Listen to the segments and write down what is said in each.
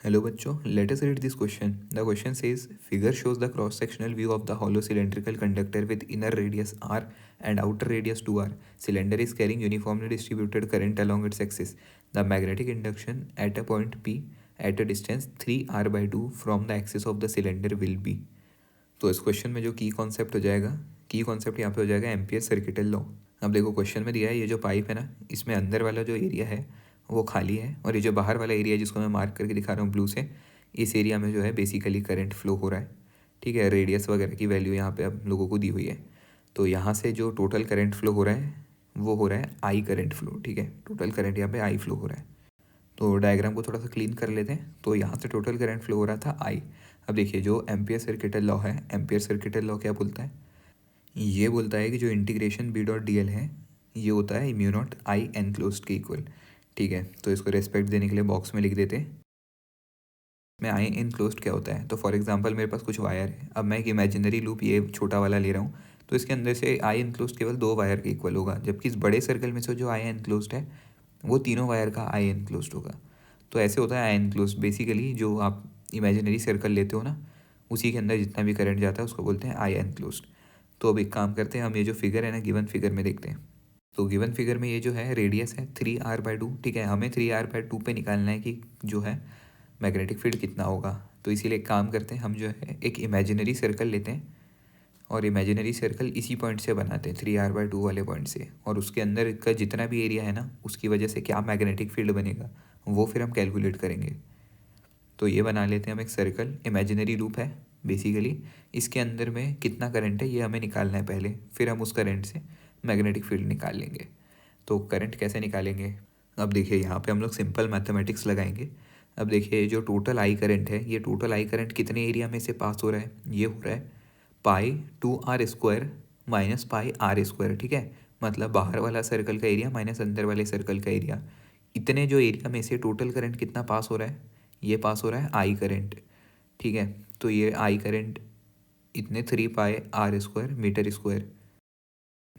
Hello बच्चों, let us read this question. The question says figure shows the cross-sectional view of the hollow cylindrical conductor with inner radius r and outer radius 2r. Cylinder is carrying uniformly distributed current along its axis. The magnetic induction at a point P at a distance 3r/2 from the axis of the cylinder will be. तो इस question में जो की concept हो जाएगा, की concept यहाँ पे हो जाएगा एम्पियर सर्किटल लॉ। अब देखो क्वेश्चन में दिया है ये जो पाइप है ना, इसमें अंदर वाला जो एरिया है वो खाली है और ये जो बाहर वाला एरिया जिसको मैं मार्क करके दिखा रहा हूँ ब्लू से, इस एरिया में जो है बेसिकली करंट फ्लो हो रहा है। ठीक है, रेडियस वगैरह की वैल्यू यहाँ पे अब लोगों को दी हुई है। तो यहाँ से जो टोटल करंट फ्लो हो रहा है वो हो रहा है आई करंट फ्लो। ठीक है, टोटल करंट यहाँ पे आई फ्लो हो रहा है। तो डायग्राम को थोड़ा सा क्लीन कर लेते हैं। तो यहाँ से टोटल करंट फ्लो हो रहा था आई। अब देखिए जो एम्पियर सर्किटल लॉ है, एम्पियर सर्किटल लॉ क्या बोलता है? ये बोलता है कि जो integration B dot D L है ये होता है म्यू नॉट आई एनक्लोज्ड के इक्वल। ठीक है, तो इसको रेस्पेक्ट देने के लिए बॉक्स में लिख देते हैं। मैं आई एनक्लोज्ड क्या होता है? तो फॉर एग्जांपल मेरे पास कुछ वायर है। अब मैं एक इमेजिनरी लूप ये छोटा वाला ले रहा हूँ, तो इसके अंदर से आई एनक्लोज्ड केवल 2 वायर के इक्वल होगा, जबकि इस बड़े सर्कल में से जो आई एनक्लोज्ड है वो तीनों वायर का आई एनक्लोज्ड होगा। तो ऐसे होता है आई एनक्लोज्ड। बेसिकली जो आप इमेजिनरी सर्कल लेते हो ना, उसी के अंदर जितना भी करंट जाता है उसको बोलते हैं आई एनक्लोज्ड। तो अब एक काम करते हैं, हम ये जो फिगर है ना गिवन फिगर में देखते हैं। तो गिवन फिगर में ये जो है रेडियस है 3r/2। ठीक है, हमें 3r/2 पे निकालना है कि जो है मैग्नेटिक फील्ड कितना होगा। तो इसीलिए एक काम करते हैं, हम जो है एक इमेजिनरी सर्कल लेते हैं और इमेजिनरी सर्कल इसी पॉइंट से बनाते हैं 3r/2 वाले पॉइंट से, और उसके अंदर का जितना भी एरिया है ना उसकी वजह से क्या मैग्नेटिक फील्ड बनेगा वो फिर हम कैलकुलेट करेंगे। तो ये बना लेते हैं हम एक सर्कल, इमेजिनरी लूप है बेसिकली। इसके अंदर में कितना करंट है ये हमें निकालना है पहले, फिर हम उस करंट से मैग्नेटिक फील्ड निकाल लेंगे। तो करंट कैसे निकालेंगे? अब देखिए यहाँ पे हम लोग सिंपल मैथमेटिक्स लगाएंगे। अब देखिए जो टोटल आई करंट है, ये टोटल आई करंट कितने एरिया में से पास हो रहा है? ये हो रहा है पाई 2r² माइनस पाई r²। ठीक है, मतलब बाहर वाला सर्कल का एरिया माइनस अंदर वाले सर्कल का एरिया। इतने जो एरिया में से टोटल करंट कितना पास हो रहा है? ये पास हो रहा है आई करंट। ठीक है, तो ये आई करंट इतने 3πr² मीटर स्क्वायर।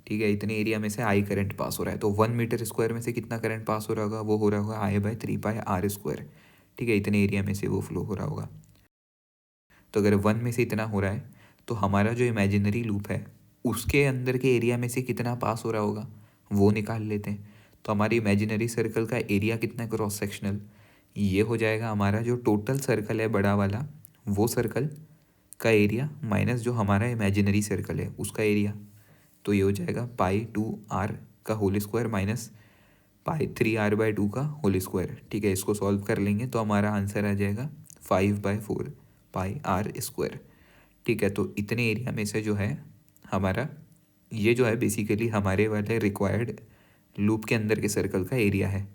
ठीक है, इतने एरिया में से आई करंट पास हो रहा है। तो 1 मीटर स्क्वायर में से कितना करंट पास हो रहा होगा? वो हो रहा होगा I/3πr²। ठीक है, इतने एरिया में से वो फ्लो हो रहा होगा। तो अगर 1 में से इतना हो रहा है तो हमारा जो इमेजिनरी लूप है उसके अंदर के एरिया में से कितना पास हो रहा होगा वो निकाल लेते हैं। तो हमारी इमेजिनरी सर्कल का एरिया कितना है क्रॉस सेक्शनल? ये हो जाएगा हमारा जो टोटल सर्कल है बड़ा वाला, वो सर्कल का एरिया माइनस जो हमारा इमेजिनरी सर्कल है उसका एरिया। तो ये हो जाएगा π/2r का होल स्क्वायर माइनस π/3r/2 का होल स्क्वायर। ठीक है, इसको सॉल्व कर लेंगे तो हमारा आंसर आ जाएगा 5/4 πr²। ठीक है, तो इतने एरिया में से जो है हमारा ये जो है बेसिकली हमारे वाले रिक्वायर्ड लूप के अंदर के सर्कल का एरिया है।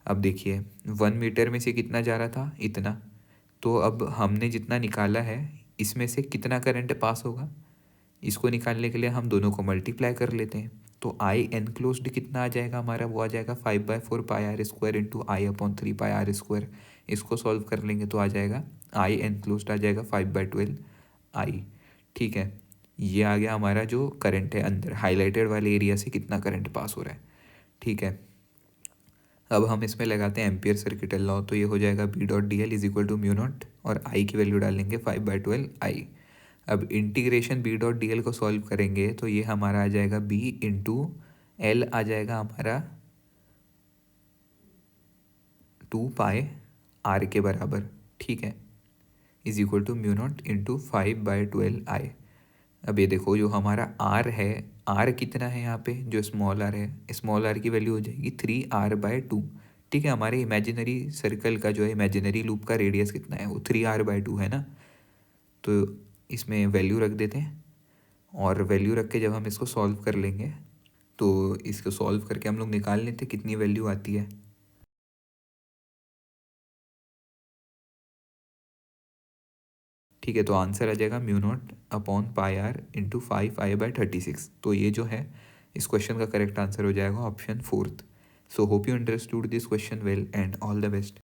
अब देखिए 1 मीटर में से कितना जा रहा था? इतना। तो अब हमने जितना निकाला है इसमें से कितना करंट पास होगा, इसको निकालने के लिए हम दोनों को मल्टीप्लाई कर लेते हैं। तो आई एनक्लोज्ड कितना आ जाएगा हमारा? वो आ जाएगा 5/4 πr² इंटू I/3πr²। इसको सॉल्व कर लेंगे तो आ जाएगा आई एनक्लोज्ड आ जाएगा 5/12 आई। ठीक है, ये आ गया हमारा जो करंट है अंदर हाईलाइटेड वाले एरिया से कितना करंट पास हो रहा है। ठीक है, अब हम इसमें लगाते हैं एम्पियर सर्किटल लॉ। तो ये हो जाएगा B.dl is equal to mu nought, और आई की वैल्यू डालेंगे 5/12 आई। अब इंटीग्रेशन B.dl को सॉल्व करेंगे तो ये हमारा आ जाएगा B इंटू एल आ जाएगा हमारा 2πr के बराबर। ठीक है, is equal to mu nought into 5/12 I. अब ये देखो जो हमारा आर है, आर कितना है यहाँ पे? जो स्मॉल आर है, स्मॉल आर की वैल्यू हो जाएगी 3r/2। ठीक है, हमारे इमेजिनरी सर्कल का जो है इमेजिनरी लूप का रेडियस कितना है? वो 3r/2 है ना। तो इसमें वैल्यू रख देते हैं, और वैल्यू रख के जब हम इसको सॉल्व कर लेंगे तो इसको सॉल्व करके हम लोग निकाल लेते कितनी वैल्यू आती है। ठीक है, तो आंसर आ जाएगा mu naught upon πr into 5i/36। तो ये जो है इस क्वेश्चन का करेक्ट आंसर हो जाएगा option 4th। So hope you understood this question well and all the best.